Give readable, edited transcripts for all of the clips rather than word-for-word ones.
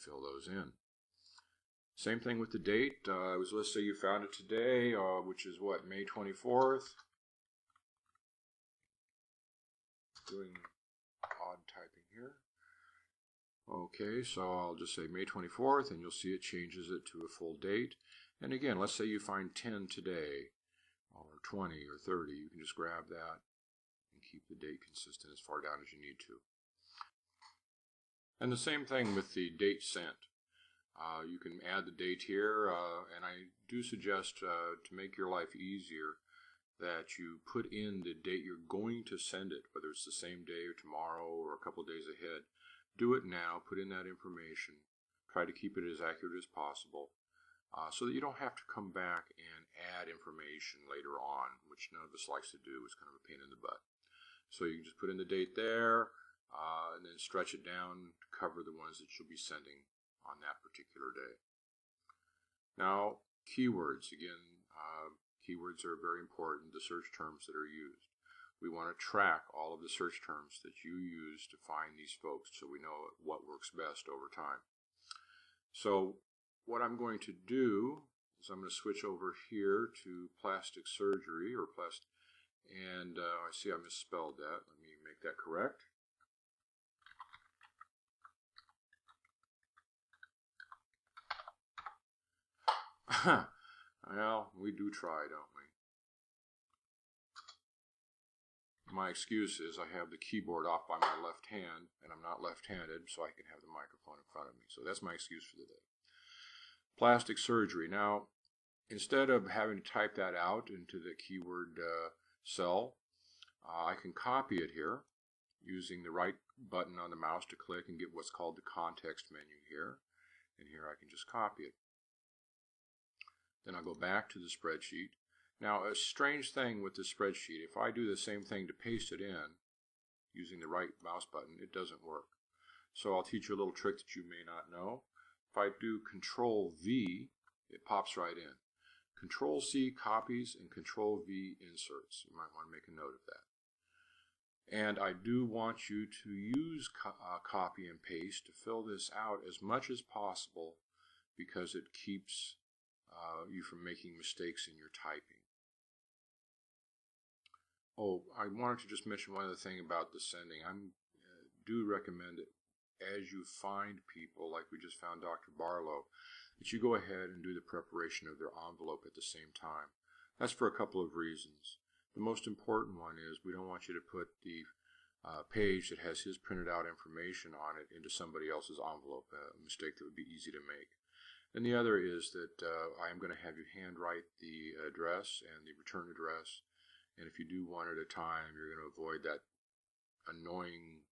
fill those in. Same thing with the date. Let's say you found it today, which is what, May 24th. Doing odd typing here. Okay, so I'll just say May 24th, and you'll see it changes it to a full date. And again, let's say you find 10 today, or 20 or 30. You can just grab that and keep the date consistent as far down as you need to. And the same thing with the date sent. You can add the date here, and I do suggest to make your life easier that you put in the date you're going to send it, whether it's the same day or tomorrow or a couple of days ahead. Do it now, put in that information, try to keep it as accurate as possible, so that you don't have to come back and add information later on, which none of us likes to do. It's kind of a pain in the butt. So you can just put in the date there, and then stretch it down to cover the ones that you'll be sending on that particular day. Now, keywords. Again, keywords are very important, the search terms that are used. We want to track all of the search terms that you use to find these folks so we know what works best over time. So what I'm going to do is I'm going to switch over here to plastic surgery, and I see I misspelled that. Let me make that correct. Well, we do try, don't we? My excuse is I have the keyboard off by my left hand, and I'm not left-handed, so I can have the microphone in front of me. So that's my excuse for the day. Plastic surgery. Now, instead of having to type that out into the keyword cell, I can copy it here using the right button on the mouse to click and get what's called the context menu here. And here I can just copy it. Then I'll go back to the spreadsheet. Now, a strange thing with the spreadsheet, if I do the same thing to paste it in using the right mouse button, it doesn't work. So I'll teach you a little trick that you may not know. If I do Control V, it pops right in. Control C copies and Control V inserts. You might want to make a note of that. And I do want you to use copy and paste to fill this out as much as possible, because it keeps you from making mistakes in your typing. Oh, I wanted to just mention one other thing about the sending. I do recommend it as you find people, like we just found Dr. Barlow, that you go ahead and do the preparation of their envelope at the same time. That's for a couple of reasons. The most important one is we don't want you to put the page that has his printed out information on it into somebody else's envelope, a mistake that would be easy to make. And the other is that I am going to have you handwrite the address and the return address. And if you do one at a time, you're going to avoid that annoying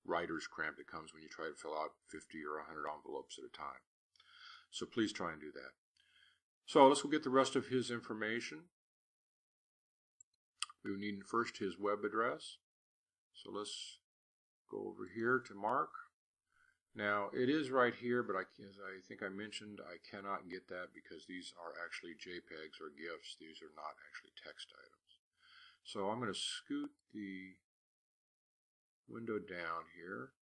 writer's cramp that comes when you try to fill out 50 or 100 envelopes at a time. So please try and do that. So let's go get the rest of his information. We need first his web address. So let's go over here to Mark. Now, it is right here, but as I think I mentioned, I cannot get that because these are actually JPEGs or GIFs. These are not actually text items. So I'm going to scoot the window down here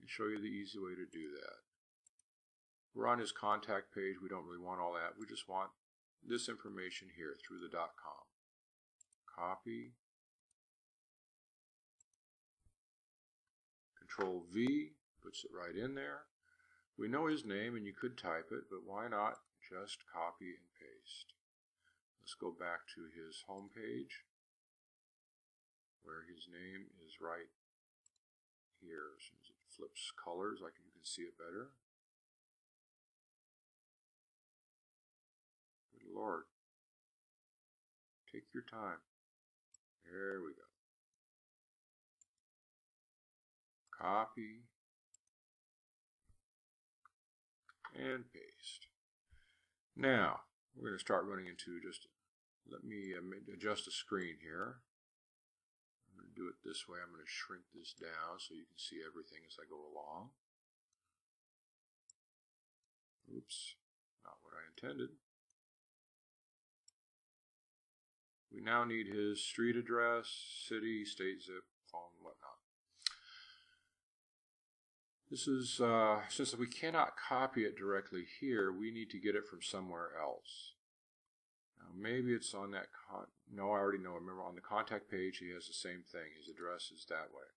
and show you the easy way to do that. We're on his contact page. We don't really want all that. We just want this information here through the .com. Copy. Control V puts it right in there. We know his name, and you could type it, but why not just copy and paste? Let's go back to his home page, where his name is right here. As soon as it flips colors, you can see it better. Good Lord. Take your time. There we go. Copy and paste. Now, we're going to start running into let me adjust the screen here. I'm going to do it this way. I'm going to shrink this down so you can see everything as I go along. Oops, not what I intended. We now need his street address, city, state zip, phone, whatnot. This is, since we cannot copy it directly here, we need to get it from somewhere else. Now maybe it's on that, no, I already know. Remember on the contact page, he has the same thing. His address is that way.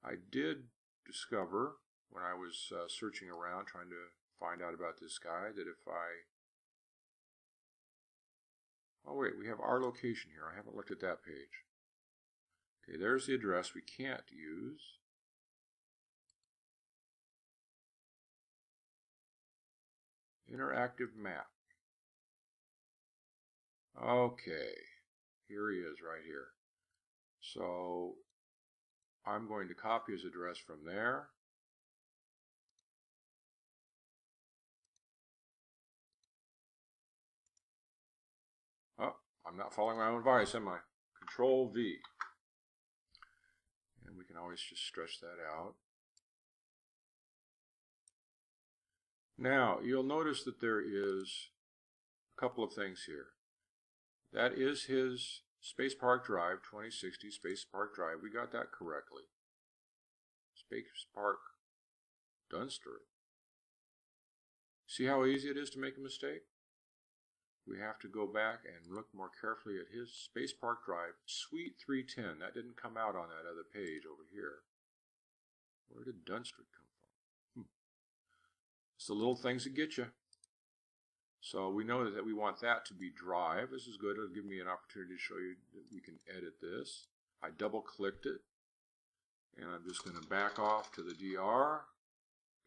I did discover when I was searching around trying to find out about this guy that if oh wait, we have our location here. I haven't looked at that page. Okay, there's the address we can't use. Interactive map. Okay, here he is right here. So I'm going to copy his address from there. Oh, I'm not following my own advice, am I? Control V. And we can always just stretch that out. Now, you'll notice that there is a couple of things here. That is his Space Park Drive, 2060 Space Park Drive. We got that correctly. Space Park Dunster. See how easy it is to make a mistake? We have to go back and look more carefully at his Space Park Drive, Suite 310. That didn't come out on that other page over here. Where did Dunster come from? It's the little things that get you. So we know that we want that to be Drive. This is good. It'll give me an opportunity to show you that we can edit this. I double-clicked it, and I'm just going to back off to the DR,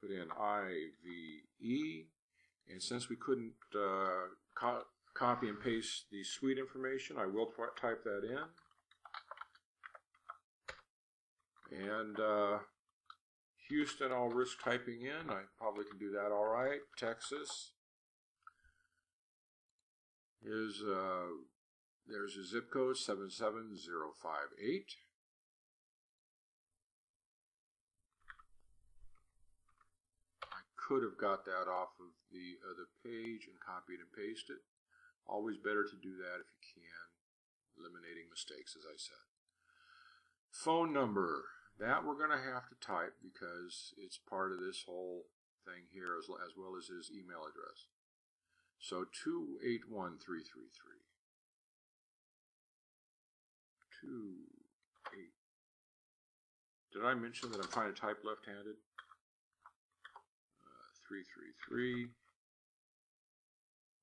put in IVE, and since we couldn't copy and paste the suite information, I will type that in. And Houston, I'll risk typing in. I probably can do that all right. Texas. There's a zip code, 77058. I could have got that off of the other page and copied and pasted. Always better to do that if you can, eliminating mistakes, as I said. Phone number. That we're going to have to type because it's part of this whole thing here, as well as his email address. So 281333. 28. Did I mention that I'm trying to type left-handed? 333.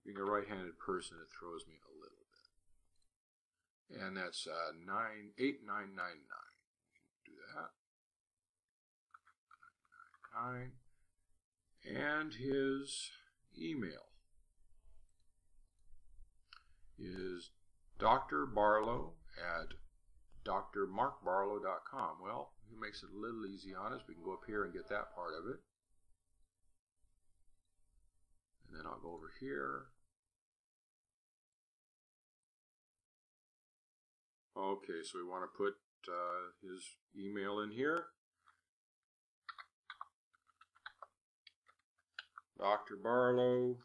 Being a right-handed person, it throws me a little bit. And that's 8999. Do that. 9. And his email is drbarlow@drmarkbarlow.com. Well, he makes it a little easy on us. We can go up here and get that part of it. And then I'll go over here. Okay, so we want to put his email in here. Dr. Barlow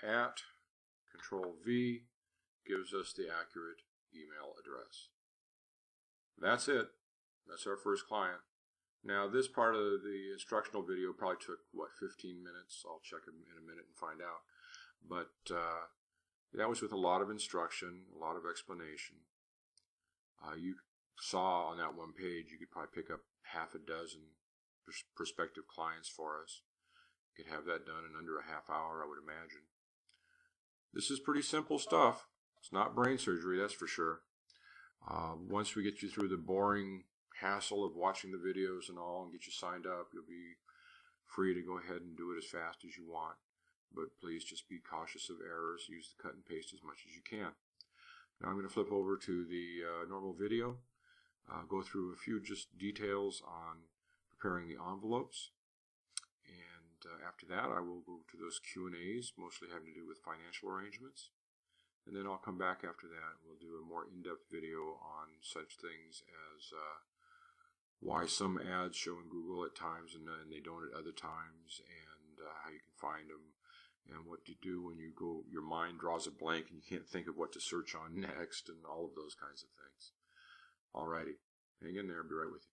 at Control V gives us the accurate email address. That's it. That's our first client. Now this part of the instructional video probably took, what, 15 minutes? I'll check in a minute and find out. But that was with a lot of instruction, a lot of explanation. You saw on that one page, you could probably pick up half a dozen prospective clients for us. You could have that done in under a half hour, I would imagine. This is pretty simple stuff. It's not brain surgery, that's for sure. Once we get you through the boring hassle of watching the videos and all and get you signed up, you'll be free to go ahead and do it as fast as you want. But please just be cautious of errors. Use the cut and paste as much as you can. Now I'm going to flip over to the normal video, go through a few just details on preparing the envelopes. And after that, I will go to those Q&As, mostly having to do with financial arrangements. And then I'll come back after that and we'll do a more in-depth video on such things as why some ads show in Google at times and they don't at other times, and how you can find them, and what to do when you go, your mind draws a blank and you can't think of what to search on next, and all of those kinds of things. Alrighty, hang in there, I'll be right with you.